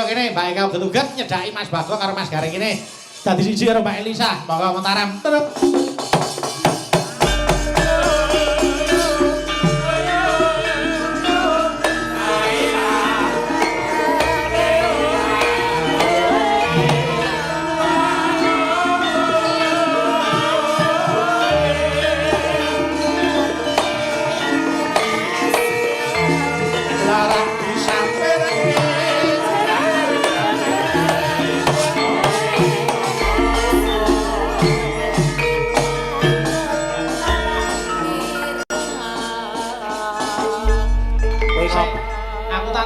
Kene Mbak Eka getugas nyedaki Mas Bagong karo Mas Garing kene. Dadi siji karo Mbak Elisa, monggo Mataram. Terus.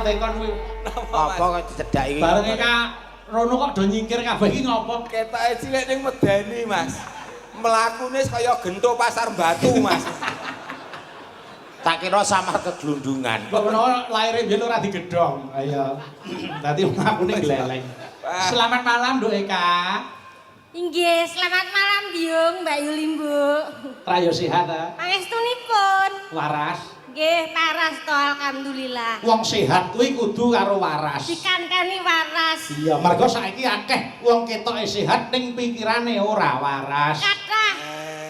Tekon kuwi apa kok dicedhaki kuwi bareng Kak Rono kok do nyingkir kabeh iki ngopo ketoke cilik ning medeni Mas mlakune kaya gento pasar batu Mas tak kira samar keglundungan kok menawa laire biyen ora digedhong ayo dadi mlakune gleleng selamat malam Nduk Eka inggih selamat malam Biung Mbak Yuli Mbok rayo sehat ta pangestunipun waras nggih paras to alhamdulillah. Wong sehat kuwi kudu karo waras. Dikankani waras. Iya, mergo saiki akeh wong ketoke sehat ning pikirane ora waras. Kathah.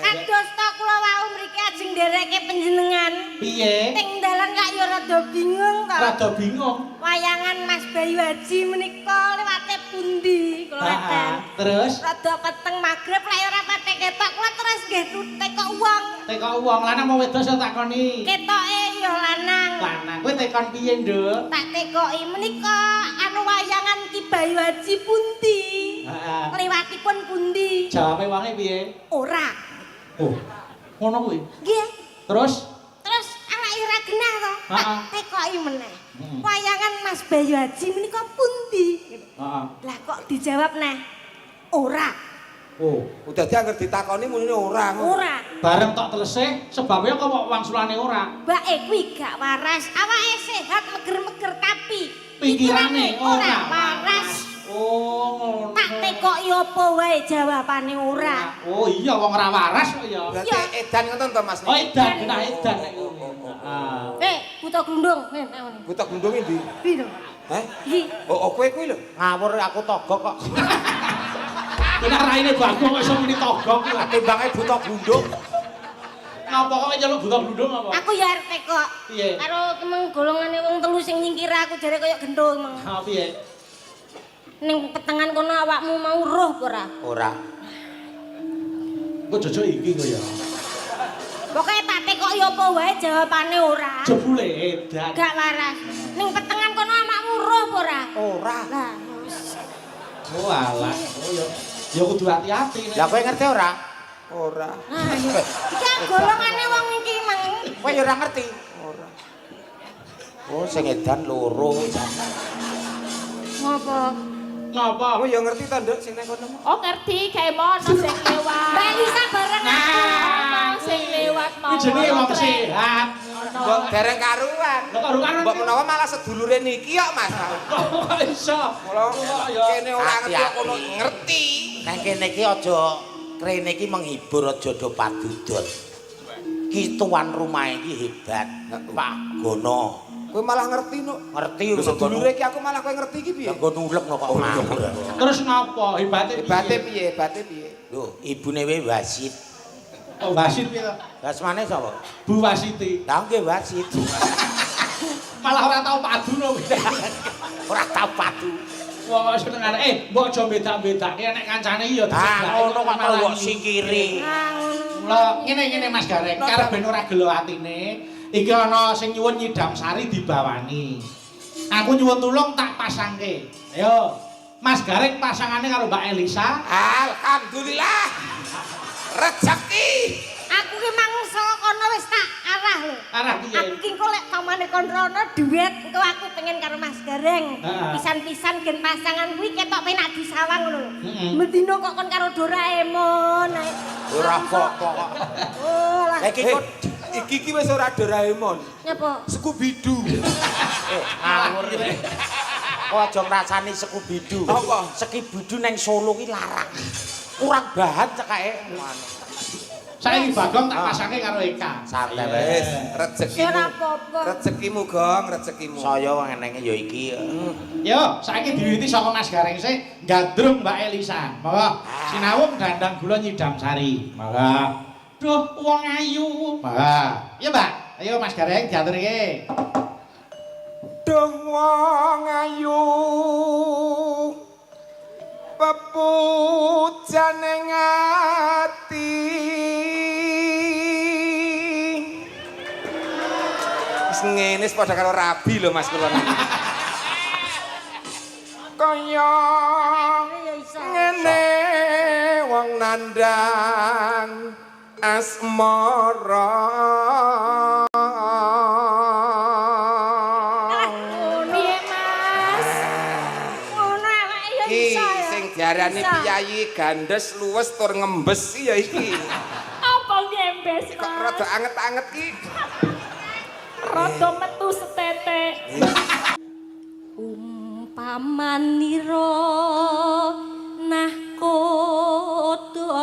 Kados to kula wau mriki ajeng ndereke panjenengan. Piye? Ning dalan kok ya rada bingung to. Rada bingung. Wayangan Mas Bayu Haji menika liwate pundi kula ngeten. Terus rada peteng magrib lek ora patek ketok kula terus nggih tekok wong. Tekok wong lanang mau wedok saya takoni. Ketoke ya lanang. Lanang. Kowe tekon piye, Nduk? Tak tekoki menika anu wayangan Ki Bayu Haji pundi? Heeh. Liwatipun pundi? Jawabe wonge piye? Ora. Oh. Ngono kuwi. Nggih. Terus awake ora genah to. Heeh. Tekoki meneh. Wayangan Mas Bayu Haji menika pundi? Heeh. Lah kok dijawab neh? Ora. Oh, udah dia anggere ditakoni muni ora ngono. Ora. Bareng tok telesih sebabnya kok wangsulane ora. Mbake kuwi gak waras. Awake sehat meger-meger tapi Pikirane ora waras. Oh, ngono. Tak tekoki apa wae jawabane ora. Oh iya wong ora waras kok ya. Berarti edan ngoten to Mas? Oh edan, genah edan nek ngono. Heeh. Buta glundung. Buta glundung ndi? Piro? Heh? Iki. Oh, kowe kuwi lho. Ngawur aku togok kok. Kena raine Bagong kok iso muni togok kuwi. Timbange buta glundung. Ngapa kok nyeluk buta glundung apa? Aku ya arep tekok. Piye? Karo kemeng golongane wong telu sing nyingkir aku jare kaya gendho meng. Ha piye? Ning petengan kono awakmu mau roh apa ora? Ora. Kok jojok iki kok ya. Pokoke tak tekoki apa wae jawabane ora. Jebule edan. Gak waras. Ning petengan kono awakmu roh apa ora? Ora. Lah, Oh alah. Oh ya. Ya kudu hati-hati. Lah kowe ngerti ora? Ora. iki golongane wong iki mang. Kowe ya ora ngerti? Ora. Oh, sing edan loro. Ngopo? Ngapa? Kowe ya ngerti ta, Nduk, sing nang kono? Oh ngerti kayak mono sing lewat. Mbak Lisa bareng aku. Nah, sing lewat mau. Iki jenenge wong sehat. Mbok dereng karuan. Lah karuan. Mbok menawa malah sedulure niki kok, Mas. Kok iso? Mula kene ora ngerti kono ngerti. Nang kene iki aja krene iki menghibur aja do padudut. Ki tuan rumah iki hebat, Pak Gono. Kowe malah ngerti, Nuk. Ngerti lho sedulure iki aku malah kowe ngerti iki piye? Nggo nulek kok ngawur. Terus ngapa? Hebate Hebate piye? Hebate piye? Lho, ibune wae wasit. Oh, wasit piye to? Dasmane sapa? Bu Wasiti. Lah nggih wasit. Malah ora tau padu lho. Ora tau padu. Wong senengane mbok aja bedak-bedake nek kancane ya Ah, ngono kok tau kok sikiri. Lho, ngene Mas Gareng, karep ben ora gelo atine. Iki ana sing nyuwun nyidam sari dibawani. Aku nyuwun tulung tak pasangke. Ayo. Mas Gareng pasangane karo Mbak Elisa. Alhamdulillah. Rezeki. Aku ki mangsa kono wis tak arah lho. Arah piye? Aku ki kok lek pamane kontrono duet engko aku pengen karo Mas Gareng. Heeh. Pisan-pisan gen pasangan kuwi ketok penak disawang ngono lho. Heeh. Mendino kok kon karo Doraemon. Ora apa-apa kok. Oh, lah. Iki kok iki wis ora Doraemon. Nyapa? Scooby-Doo. Ngawur. Kok aja ngrasani Scooby-Doo. Apa? Scooby-Doo nang Solo ki larang. Kurang bahan cekake. Saiki Bagong tak pasange karo Eka. Santai Wis, wae. Ora apa-apa. rezekimu Gong, rezekimu. Saya ngenenge ya iki. Yo, saiki diwiwiti saka Mas Gareng sih gandrung Mbak Elisa. Monggo sinawung dandang gula nyidam sari. Monggo. Duh, wong ayu. Monggo. Iya, Mbak. Ayo Mas Gareng diaturke. Duh wong ayu pepujane ngati wis ngene wis padha karo rabi lho Mas kula kaya Ya isa. ngene wong nandang asmara Piye Mas? Ngono awake ya iki isa ya. sing diarani Isa. piyayi gandes luwes tur ngembes ya iki Apa ngembes kok Mas? rada anget-anget ki Rada metu setetek. Umpamanira nahkoda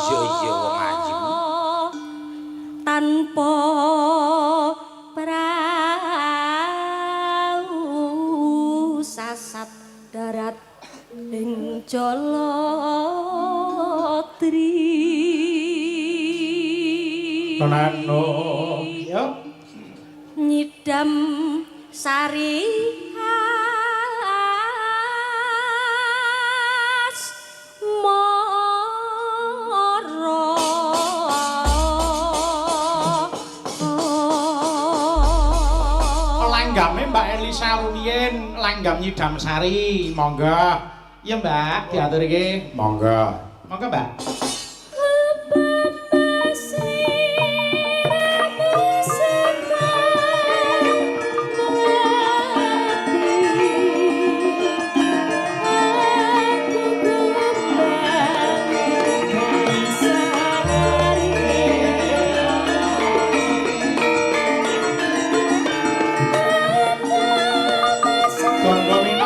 Iya, wong ayu. tanpa prau sasat darat ing Jalatri. Tonano. Yo. Nyidam sari has moro Langgame Mbak Elisa rumiyin langgam nyidam sari. Monggo. Iya, Mbak, diaturke. Monggo. Monggo, Mbak. Tonggo